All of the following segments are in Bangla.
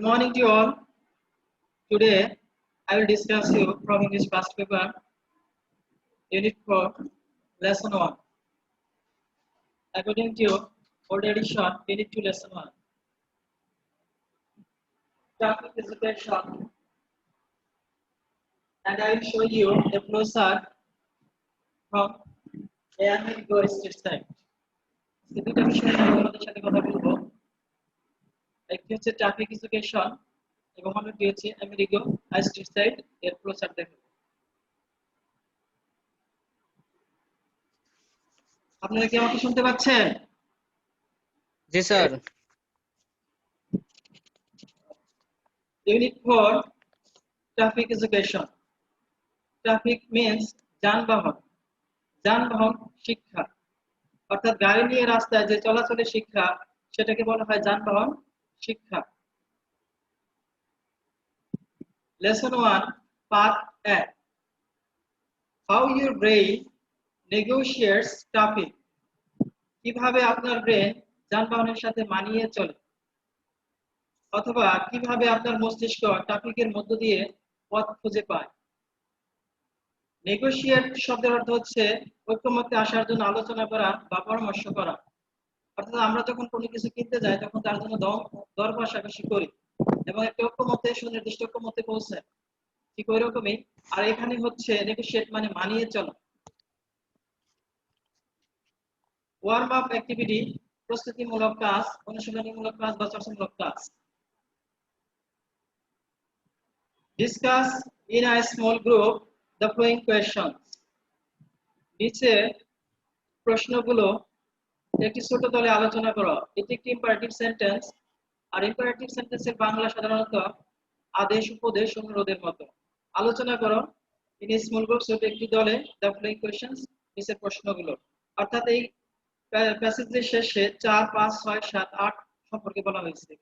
morning to all. Today I will discuss you from English past paper, Unit 4, Lesson 1. According to old edition, Unit 2, Lesson 1. Traffic education, and I will show you a flow chart from Amerigo Street side. দুটো বিষয় নিয়ে আমাদের সাথে কথা বলবো। একটি হচ্ছে ট্রাফিক এডুকেশন এবং অন্যটি হচ্ছে আমেরিগো স্ট্রিট সাইড এর ফ্লো চার্ট দেখো। আপনারা কি আমাকে শুনতে পাচ্ছেন? জি sir. Unit 4 Traffic Education. Traffic means যানবাহন। যানবাহন শিক্ষা, অর্থাৎ গাড়ি নিয়ে রাস্তায় যে চলাচলের শিক্ষা সেটাকে বলা হয় যানবাহন শিক্ষা। Lesson 1 Part A. How your brain negotiates traffic. কিভাবে আপনার ব্রেন যানবাহনের সাথে মানিয়ে চলে, অথবা কিভাবে আপনার মস্তিষ্ক ট্রাফিকের মধ্য দিয়ে পথ খুঁজে পায়। নেগোশিয়েট শব্দের অর্থ হচ্ছে ঐক্যমত্যে আসার জন্য আলোচনা করা বা পরামর্শ করা। অর্থাৎ আমরা যখন কোনো কিছু কিনতে যাই তখন তার জন্য দর কষাকষি করি এবং একটা ঐক্যমত্যে সুনির্দিষ্ট ঐক্যমত্যে পৌঁছায়, ঠিক ওই রকমই। আর এখানে হচ্ছে নেগোশিয়েট মানে মানিয়ে চলা। ওয়ার্ম আপ অ্যাক্টিভিটি, প্রস্তুতিমূলক কাজ, অনুশীলনীমূলক কাজ বা চর্চামূলক কাজ। Discuss in a small group the following questions. নিচে প্রশ্নগুলো একটি ছোট দলে আলোচনা করো। এটি একটি ইম্পারেটিভ সেন্টেন্স, আর ইম্পারেটিভ সেন্টেন্সের বাংলা সাধারণত আদেশ, উপদেশ, অনুরোধের মতো। আলোচনা করো ইন এ স্মল গ্রুপ, ছোট একটি দলে, দ্য ফলোইং কোশ্চেনস, নিচের প্রশ্নগুলো। অর্থাৎ এই প্যাসেজের শেষে 4, 5, 6, 7, 8 সম্পর্কে বলা হয়েছে।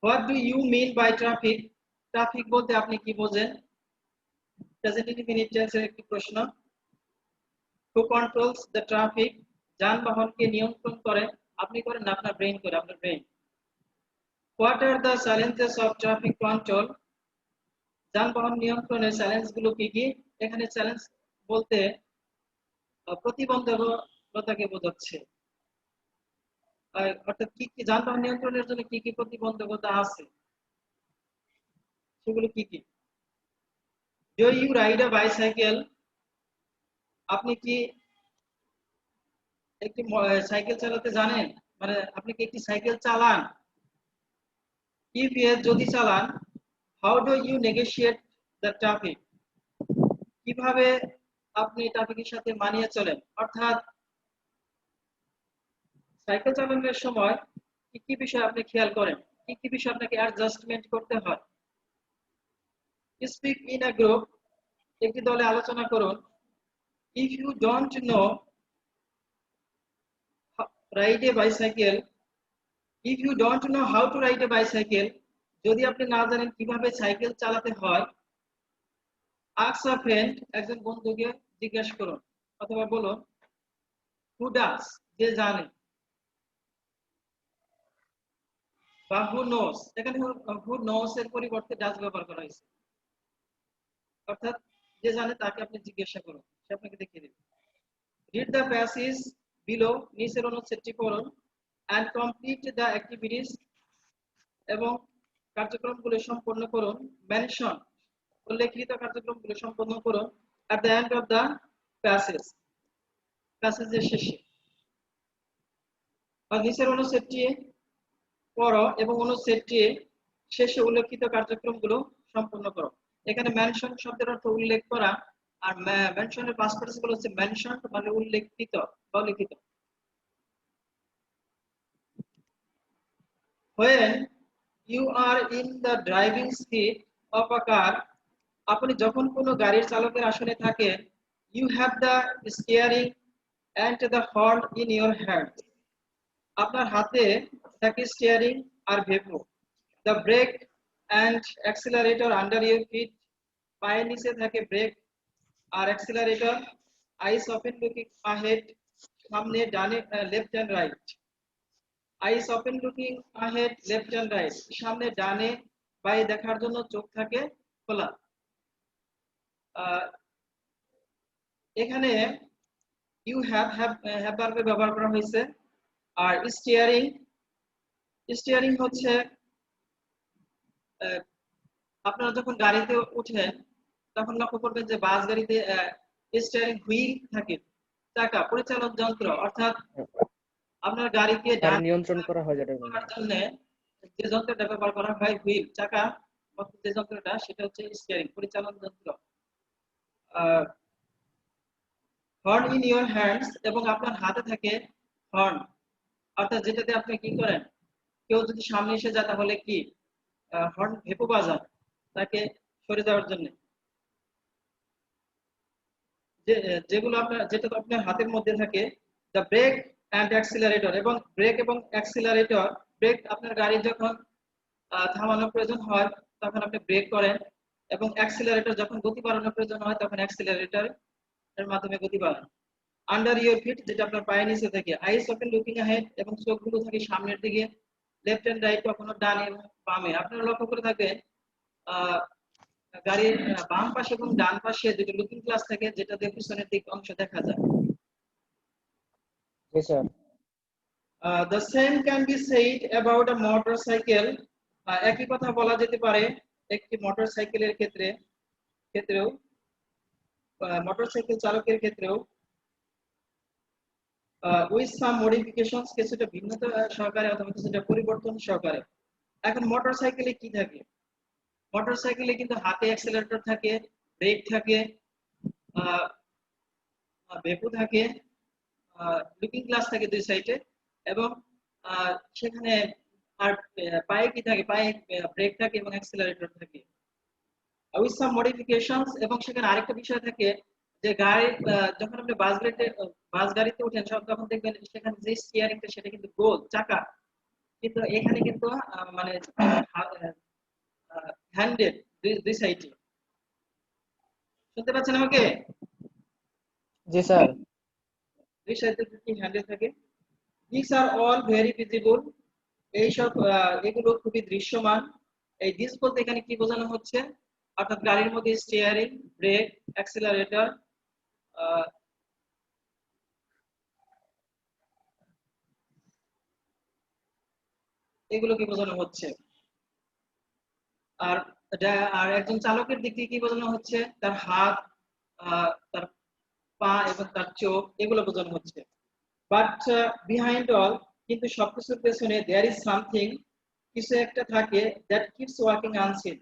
What do you mean by traffic? Traffic বলতে আপনি কি বোঝেন? প্রেজেন্ট ইনডিফিনিট টেন্সের একটি প্রশ্ন। Who controls the traffic? যানবাহনকে নিয়ন্ত্রণ করে, আপনি করেন না, আপনার ব্রেন করে, আপনার brain. What are the challenges of traffic control? যানবাহন নিয়ন্ত্রণের চ্যালেঞ্জগুলো কি কি? এখানে চ্যালেঞ্জ বলতে প্রতিবন্ধকতাকে বোঝাচ্ছে। অর্থাৎ কি কি যানবাহন নিয়ন্ত্রণের জন্য কি কি প্রতিবন্ধকতা আছে সেগুলো কি কি? Do you ride a bicycle? আপনি কি একটি সাইকেল চালাতে জানেন? মানে আপনি কি একটি সাইকেল চালান? If yes, যদি চালান, how do you negotiate the traffic? কিভাবে আপনি ট্রাফিকের সাথে মানিয়ে চলেন? অর্থাৎ সাইকেল চালানোর সময় কি কি বিষয় আপনি খেয়াল করেন, কি কি বিষয় আপনাকে অ্যাডজাস্টমেন্ট করতে হয়। Speak in a group, একটি দলে আলোচনা করুন। If you don't know ride a bicycle, if you don't know how to ride a bicycle, যদি আপনি না জানেন কিভাবে সাইকেল চালাতে হয়, ask a friend, একজন বন্ধুকে জিজ্ঞেস করুন অথবা বলুন। Who does, যে জানে, বা who knows, এখানে who knows এর পরিবর্তে does ব্যবহার করা হয়েছে। অর্থাৎ যে জানে তাকে আপনি জিজ্ঞাসা করুন, সে আপনাকে দেখিয়ে দেবে। Read the passage below, নিচের অনুচ্ছেদটি পড়ুন, and complete the activities, এবং কার্যক্রমগুলো সম্পন্ন করুন। Mention, উল্লেখিত কার্যক্রমগুলো সম্পন্ন করুন at the end of the passage, প্যাসেজের শেষে। আর নিচের অনুচ্ছেদটি পড়ো এবং অনুচ্ছেদটি শেষে উল্লেখিত কার্যক্রমগুলো সম্পন্ন করো। এখানে মেনশন শব্দের অর্থ উল্লেখ করা, আর মেনশনের পাস্ট পার্টিসিপল হচ্ছে মেনশন, মানে উল্লেখিত বা লিখিত। When you are in the driving seat of a car, আপনি যখন কোনো গাড়ির চালকের আসনে থাকেন, you have the steering and the horn in your hand, আপনার হাতে থাকে স্টিয়ারিং আর ভেপো। The brake and accelerator under your feet, পায়ের নিচে থাকে ব্রেক আর accelerator. Eyes open looking ahead, সামনে ডানে, left and right. Eyes open looking ahead left and right, সামনে ডানে বাঁয়ে দেখার জন্য চোখ থাকে খোলা। এখানে ইউ হ্যাভ ভার্বে ব্যবহার করা হয়েছে। আর স্টিয়ারিং হচ্ছে আপনারা যখন গাড়িতে উঠেন তখন লক্ষ্য করবেন যে বাস গাড়িতে স্টিয়ারিং হুইল থাকে, চাকা, পরিচালন যন্ত্র, অর্থাৎ আপনার গাড়িকে আর নিয়ন্ত্রণ করা হয় যেটা করার জন্য যে যন্ত্রটা ব্যবহার করা হয় হুইল, চাকা, যে যন্ত্রটা সেটা হচ্ছে স্টিয়ারিং, পরিচালন যন্ত্র। হর্ন ইন ইওর হ্যান্ডস, এবং আপনার হাতে থাকে হর্ন, অর্থাৎ যেটাতে আপনি কি করেন, কেউ যদি সামনে এসে যায় তাহলে কি হর্ন ভেপো বাজান তাকে সরে যাওয়ার জন্য। যেগুলো যেটা আপনার হাতের মধ্যে থাকে, দ্য ব্রেক অ্যান্ড অ্যাক্সিলারেটর, এবং ব্রেক এবং অ্যাক্সিলারেটর, ব্রেক আপনার গাড়ি যখন থামানোর প্রয়োজন হয় তখন আপনি ব্রেক করেন, এবং অ্যাক্সিলারেটর যখন গতি বাড়ানোর প্রয়োজন হয় তখন অ্যাক্সিলারেটর এর মাধ্যমে গতি বাড়ান। আন্ডার ইওর ফিট, যেটা আপনার পায়ের নিচে থাকে। আইস ওপেন লুকিং অ্যাহেড, এবং চোখগুলো থাকে সামনের দিকে। লেফট এন্ড রাইট, কখনো ডানে এবং বামে। আপনারা লক্ষ্য করে থাকবেন গাড়ির বাম পাশে এবং ডান পাশে দুটো লুকিং গ্লাস থাকে, যেটা দিয়ে পিছনের দিক অংশ দেখা যায়। জি sir. The same can be said about a motorcycle. একই কথা বলা যেতে পারে একটি মোটরসাইকেলের ক্ষেত্রেও, মোটরসাইকেল চালকের ক্ষেত্রেও, উইথ সাম মডিফিকেশনস, কিছুটা ভিন্নতা সহকারে অথবা কিছুটা পরিবর্তন সহকারে। এখন মোটরসাইকেলে কি থাকে? মোটরসাইকেলে কিন্তু হাতে অ্যাক্সিলারেটর থাকে, ব্রেক থাকে, ভেপো থাকে, লুকিং গ্লাস থাকে দুই সাইডে, এবং সেখানে আর পায়ে কি থাকে, পায়ে ব্রেক থাকে এবং অ্যাক্সিলারেটর থাকে উইথ সাম মডিফিকেশনস। এবং সেখানে আরেকটা বিষয় থাকে যে গাড়ি যখন আপনি বাস গাড়িতে ওঠেন তখন দেখবেন সেখানে যে স্টিয়ারিংটা সেটা কিন্তু গোল চাকা, কিন্তু এখানে কিন্তু মানে হ্যান্ডেল দুই সাইডে। শুনতে পাচ্ছেন আমাকে? জি স্যার। দুই সাইডে দুটি হ্যান্ডেল থাকে। This are all very visible, এইসব এগুলো খুবই দৃশ্যমান। এই দিস বলতে এখানে কি বোঝানো হচ্ছে, অর্থাৎ গাড়ির মধ্যে স্টিয়ারিং, ব্রেক, অ্যাক্সিলারেটর, এগুলোকে বোঝানো হচ্ছে। আর আর একজন চালকের দিক থেকে কি বোঝানো হচ্ছে, তার হাত, তার পা এবং তার চোখ, এগুলো বোঝানো হচ্ছে। বাট বিহাইন্ড অল, কিন্তু সবকিছুর পেছনে দেয়ার ইজ সামথিং, কিছু একটা থাকে, দ্যাট কিপস ওয়ার্কিং আনসিন,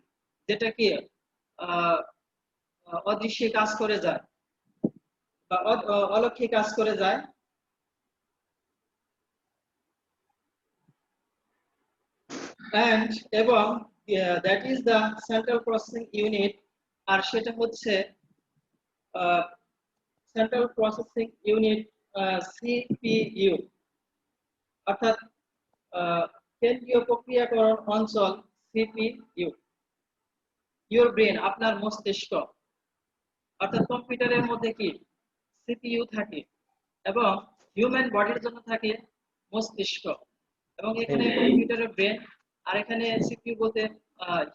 যেটা কি অদৃশ্যে কাজ করে যায় বা অলক্ষে কাজ করে যায়। এবং that is the central processing unit, আর সেটা হচ্ছে সেন্ট্রাল প্রসেসিং ইউনিট, সিপিইউ, অর্থাৎ কেন্দ্রীয় প্রক্রিয়াকরণ অঞ্চল, সিপিইউ। ইউর ব্রেন, আপনার মস্তিষ্ক, অর্থাৎ কম্পিউটারের মধ্যে কি সিপিইউ থাকে, এবং হিউম্যান বডির জন্য থাকে মস্তিষ্ক, এবং এখানে কম্পিউটারের ব্রেন, আর এখানে সিপিইউ বলতে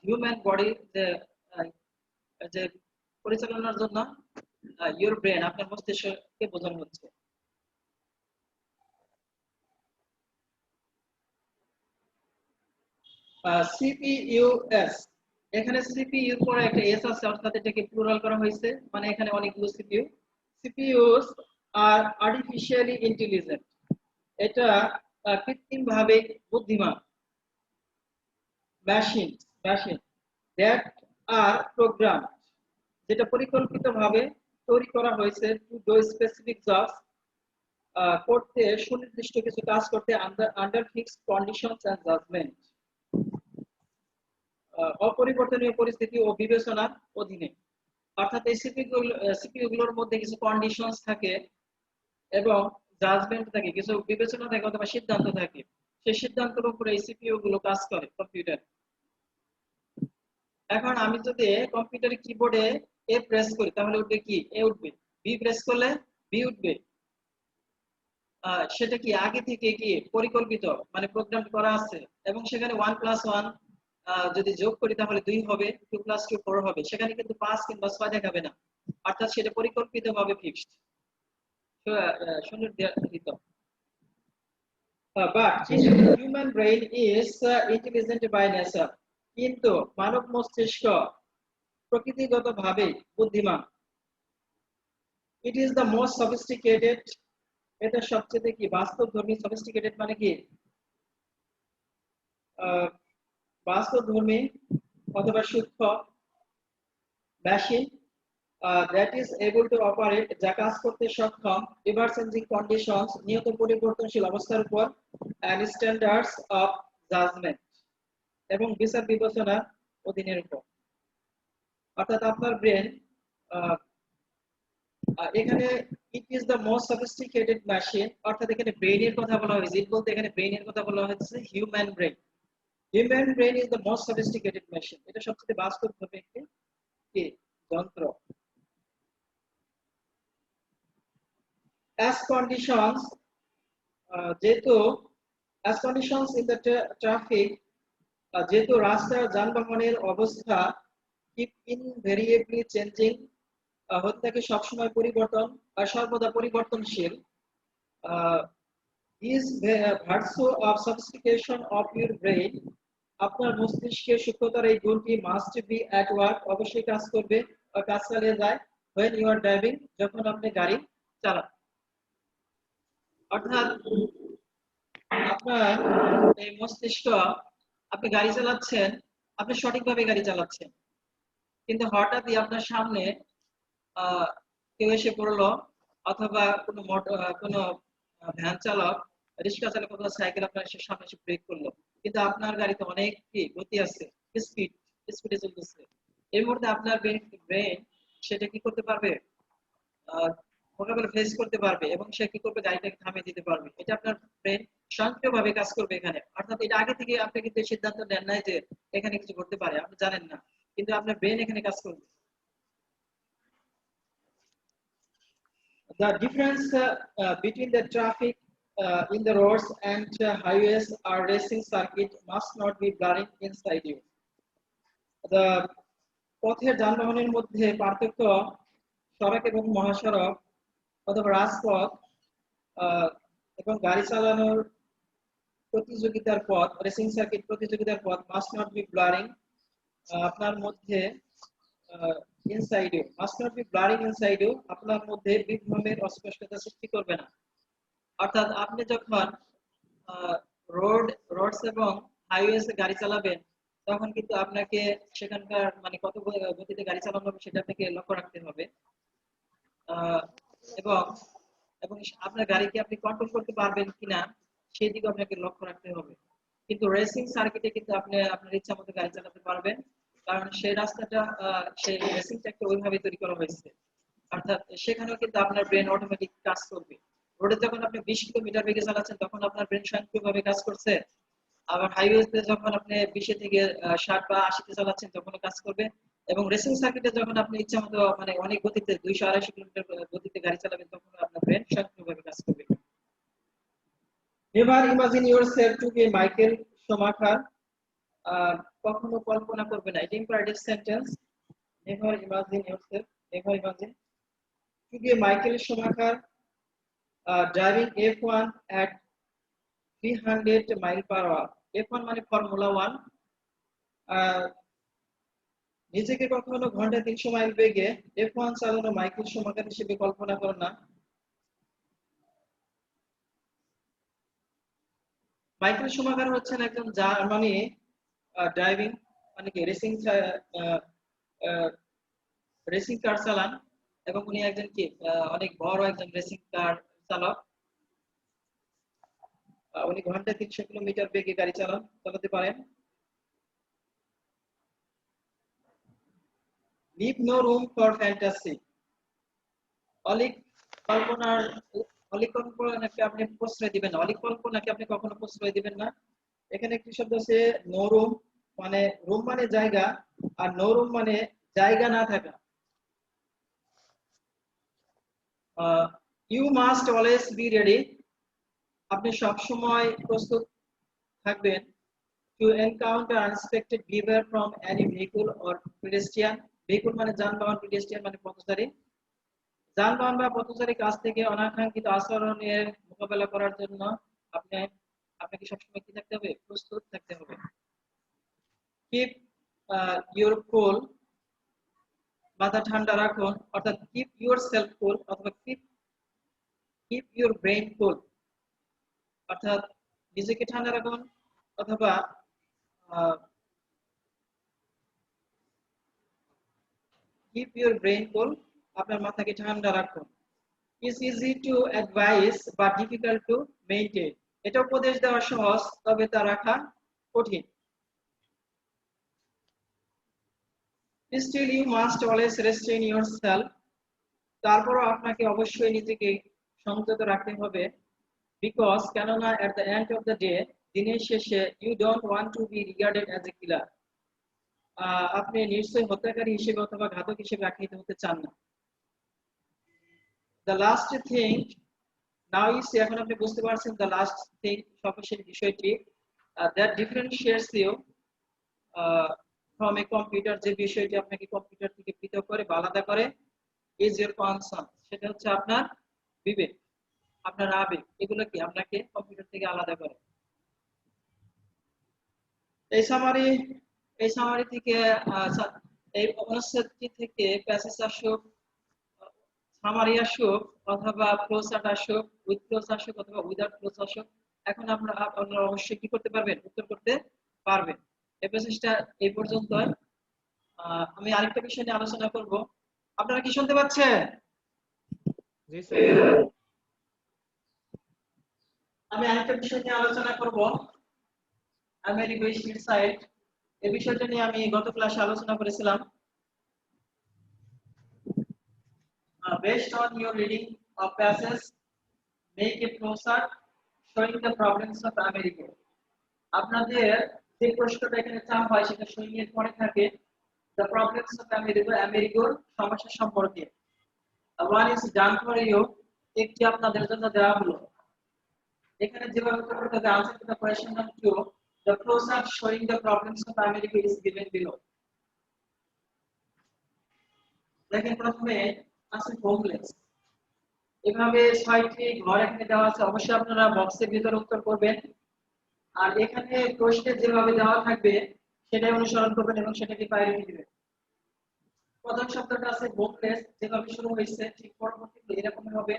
হিউম্যান বডি যে পরিচালনার জন্য ইউর ব্রেন, আপনার মস্তিষ্ককে বোঝানো হচ্ছে। সিপিইউএস, এখানে সিপিইউর পরে একটা এস আছে, অর্থাৎ এটাকে প্লুরাল করা হয়েছে, মানে এখানে অনেকগুলো সিপিইউ। সিপিইউস আর আর্টিফিশিয়ালি ইন্টেলিজেন্ট, এটা কৃত্রিমভাবে বুদ্ধিমান। মেশিন দ্যাট আর প্রোগ্রাম, যেটা পরিকল্পিতভাবে তৈরি করা হয়েছে টু ডু স্পেসিফিক জবস, করতে সুনির্দিষ্ট কিছু কাজ করতে, under fixed conditions and judgement, অপরিবর্তনীয় পরিস্থিতি ও বিবেচনার অধীনে। অর্থাৎ এই সিপিইউ গুলোর মধ্যে কিছু কন্ডিশনস থাকে এবং জাজমেন্ট থাকে, কিছু বিবেচনা থাকে অথবা সিদ্ধান্ত থাকে, সেই সিদ্ধান্তের উপরে এই সিপিইউ গুলো কাজ করে কম্পিউটার। এখন আমি যদি কম্পিউটারের কিবোর্ডে এ প্রেস করি তাহলে উঠবে কি, এ উঠবে। বি প্রেস করলে বি উঠবে। সেটা কি আগে থেকে কি পরিকল্পিত মানে প্রোগ্রাম করা আছে এবং সেখানে 1+1 যদি যোগ করি তাহলে 2 হবে, 2+2 4 হবে, সেখানে কিন্তু 5 কিংবা 6 দেখাবে না, অর্থাৎ সেটা পরিকল্পিতভাবে fixed সুনির্ধারিত। But human brain is intelligent by nature. কিন্তু মানব মস্তিষ্ক প্রকৃতিগতভাবে বুদ্ধিমান। It is the most sophisticated. এটা সবচেয়ে কি বাস্তবধর্মী। sophisticated মানে কি বাস্তবধর্মী অথবা সূক্ষ্ম machine that is able to operate, যা কাজ করতে সক্ষম ever changing conditions, নিয়ত পরিবর্তনশীল অবস্থার উপর, and standards of judgment, এবং বিচার বিবেচনার অধীনের উপর। অর্থাৎ আপনার ব্রেন এখানে it is the most sophisticated machine, অর্থাৎ এখানে ব্রেইনের কথা বলা হয়েছে। ইট বলতে এখানে ব্রেইনের কথা বলা হয়েছে human brain. Human brain is the most sophisticated machine. এটা সবচেয়ে বাস্তবভাবে একটি কি যন্ত্র। as conditions যেহেতু as conditions in the traffic, যেহেতু রাস্তার যানবাহনের অবস্থা keep invariably changing, হতে থাকে সবসময় পরিবর্তন আর সর্বদা পরিবর্তনশীল, is virtue of sophistication of your brain, আপনার মস্তিষ্কের সূক্ষ্মতার এই গুণটি must be at work, অবশ্যই কাজ করবে বা কাজ চালিয়ে যায় when you are driving, যখন আপনি গাড়ি চালান। অর্থাৎ আপনার এই মস্তিষ্ক, আপনি গাড়ি চালাচ্ছেন, আপনি সঠিকভাবে গাড়ি চালাচ্ছেন, কিন্তু হঠাৎই আপনার সামনে কেউ এসে পড়লো, অথবা কোনো ভ্যান চালক, রিক্সা চালক অথবা সাইকেল আপনার সামনে এসে ব্রেক করলো, কিন্তু আপনার গাড়িতে অনেক কি গতি আছে, স্পিডে চলতেছে। এই মুহূর্তে আপনার ব্রেন সেটা কি করতে পারবে, মোকাবেলা ফেস করতে পারবে এবং সে কি করবে, গাড়িটাকে থামিয়ে দিতে পারবে। এটা আপনার ব্রেন স্বয়ংক্রিয়ভাবে কাজ করবে এখানে। অর্থাৎ এটা আগে থেকে আপনি কিন্তু সিদ্ধান্ত নেন নাই যে এখানে কিছু ঘটতে পারে, আপনি জানেন না, কিন্তু আপনার ব্রেন এখানে কাজ করবে। The difference between the traffic in the roads and highways or racing circuit must not be blurring inside you. The পথের যানবাহনের মধ্যে পার্থক্য সড়ক এবং মহাসড়ক অথবা রাজপথ এবং গাড়ি চালানোর প্রতিযোগিতার পথ, রেসিং সার্কিট প্রতিযোগিতার পথ মাস্ট নট বি ব্লারিং, আপনার মধ্যে inside you must not be blaring inside you, আপনার মধ্যে বিভ্রমের অস্পষ্টতা সৃষ্টি করবে না। অর্থাৎ আপনি যখন রোডস এবং হাইওয়েতে গাড়ি চালাবেন, তখন কিন্তু আপনাকে সেখানকার মানে কত গতিতে গাড়ি চালানো হবে সেটা আপনাকে লক্ষ্য রাখতে হবে, এবং এবং আপনার গাড়িকে আপনি কন্ট্রোল করতে পারবেন কিনা সেই দিকে আপনাকে লক্ষ্য রাখতে হবে। কিন্তু রেসিং সার্কিটে কিন্তু আপনি আপনার ইচ্ছা মতো গাড়ি চালাতে পারবেন, কারণ সেই রাস্তাটা সেই রেসিং ট্র্যাকটা ওইভাবে তৈরি করা হয়েছে। অর্থাৎ সেখানেও কিন্তু আপনার ব্রেন অটোমেটিক কাজ করবে। রোডে যখন আপনি 20 কিলোমিটার বেগে চালাচ্ছেন তখন আপনার ব্রেন স্বয়ংক্রিয়ভাবে কাজ করছে, আবার হাইওয়েতে যখন আপনি 20 থেকে 60 বা 80 তে চালাচ্ছেন তখনও কাজ করবে, এবং রেসিং সার্কিটে যখন আপনি ইচ্ছা মতো মানে অনেক গতিতে 200-250 কিলোমিটার গতিতে গাড়ি চালাবেন তখন আপনার ব্রেন স্বয়ংক্রিয়ভাবে কাজ করবে। Never imagine yourself to be Michael Schumacher, কখনো কল্পনা করবে না, এটা imperative sentence. Never imagine yourself, never imagine to be Michael Schumacher driving F1 at 300 mile per hour. F1 মানে ফর্মুলা 1। নিজেকে কখনো ঘন্টায় 300 মাইল বেগে F1 চালানো মাইকেল শুমাখার হিসেবে কল্পনা করো না। মাইকেল শুমাখার হচ্ছেন একজন জার্মানি ড্রাইভিং মানে কি রেসিং কার চালান, এবং উনি একজন কি অনেক বড় একজন রেসিং কার চালক। উনি ঘন্টায় 300 কিলোমিটার বেগে গাড়ি চালাতে পারেন। Leave no room for fantasy, অলিক কল্পনাকে আপনি প্রশ্রয় দিবেন না, অলিক কল্পনাকে আপনি কখনো প্রশ্রয় দিবেন না। এখানে একটি শব্দ আছে নো রুম, মানে রুম মানে জায়গা, আর নো রুম মানে জায়গা না থাকা। You must always be ready, আপনি সব সময় প্রস্তুত থাকবেন to encounter unexpected behavior from any vehicle or pedestrian. vehicle মানে যানবাহন, pedestrian মানে পথচারী। যানবাহন বা পথচারীর কাছ থেকে অনাকাঙ্ক্ষিত আচরণের মোকাবেলা করার জন্য আপনি আপনাকে সবসময় কি থাকতে হবে? প্রস্তুত থাকতে হবে। কিপ ইউর কুল, মাথা ঠান্ডা রাখুন, অর্থাৎ কিপ ইউর সেলফ কুল অথবা কিপ ইউর ব্রেইন কুল, অর্থাৎ নিজেকে ঠান্ডা রাখুন অথবা কিপ ইউর ব্রেইন কুল, আপনার মাথাকে ঠান্ডা রাখুন। ইজ ইজি টু অ্যাডভাইস বা ডিফিকাল্ট টু মেইনটেইন, এটা উপদেশ দেওয়া সহজ তবে তা রাখা কঠিন। Still you must always restrain yourself, তারপরও আপনাকে অবশ্যই নিজেকে সংযত রাখতে হবে। বিকজ কেননা at the end of the day, দিনের শেষে you don't want to be regarded as a killer, আপনি নিশ্চয়ই হত্যাকারী হিসেবে অথবা ঘাতক হিসেবে আখ্যায়িত হতে চান না। The last thing now is, এখন আপনি বুঝতে পারছেন the last thing, সর্বশেষ বিষয়টি that differentiates you from a computer, যে বিষয়টি আপনাকে কম্পিউটার থেকে পৃথক করে বা আলাদা করে is your conscience, সেটা হচ্ছে আপনার বিবেক, আপনার আবেগ, এগুলো কি আপনাকে কম্পিউটার থেকে আলাদা করে। এই সামারি থেকে এই অনুচ্ছেদটি থেকে প্যাসেজ আসুক, সামারি আসুক অথবা ফ্লোচার্ট আসুক, উইথ ফ্লোচ আসুক অথবা উইদাউট ফ্লোচ আসুক, এখন আপনারা অবশ্যই কি করতে পারবেন? উত্তর করতে পারবেন। এই প্যাসেজটা এই পর্যন্ত। আমি আরেকটা বিষয় নিয়ে আলোচনা করব। আপনারা কি শুনতে পাচ্ছেন? জি স্যার। আমি আরেকটা বিষয় নিয়ে আলোচনা করব, আমেরিকান সাইট। এই বিষয়টা নিয়ে আমি গত ক্লাসে আলোচনা করেছিলাম। Based on your reading of passage, make a flowchart showing the problems of America. আপনাদের যে প্রশ্নটা এখানে চাওয়া হয় সেটা showing এর পরে থাকে the problems of America, আমেরিকার সমস্যা সম্পর্কে। One is done for you, একটি আপনাদের জন্য দেওয়া হলো। এখানে যেভাবে উত্তর করতে হবে, answer to the question number 2, the flowchart showing the problems of America is given below. দেখেন প্রথমে আছে হোমলেস, এভাবে 6টি ঘর এখানে দেওয়া আছে। অবশ্যই আপনারা বক্সের ভিতরে উত্তর করবেন, আর এখানে প্রশ্নে যেভাবে দেওয়া থাকবে সেটাই অনুসরণ করবেন এবং সেটাকে প্রায়োরিটি দিবেন। প্রথম শব্দটা আছে হোমলেস, যেভাবে শুরু হয়েছে ঠিক পরবর্তীতে এরকম হবে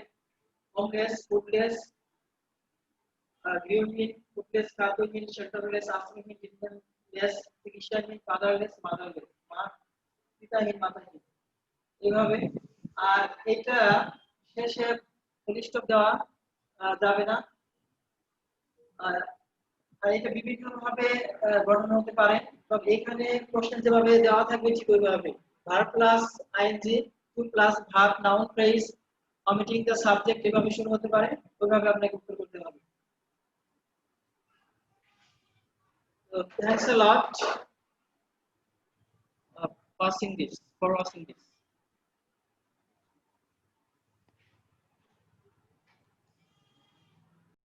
হোমলেস, ফুডলেস, গৃহহীন, ফুডলেস, খাদ্যহীন, শেল্টারলেস, আশ্রয়হীন, ডিফেন্সলেস, চিকিৎসাহীন, ফাদারলেস, মাদারলেস, পিতাহীন, মাতাহীন, এইভাবে। আর এটা শেষে ফুল স্টপ দেওয়া যাবে না। আর এটা বিভিন্ন ভাবে গঠন হতে পারে, তবে এখানে প্রশ্ন যেভাবে দেওয়া থাকবে ঠিক ওইভাবে verb plus ING, to plus verb noun phrase, omitting the subject, এভাবে শুরু হতে পারে, ওইভাবে আপনাকে উত্তর করতে হবে। So thanks a lot for watching this.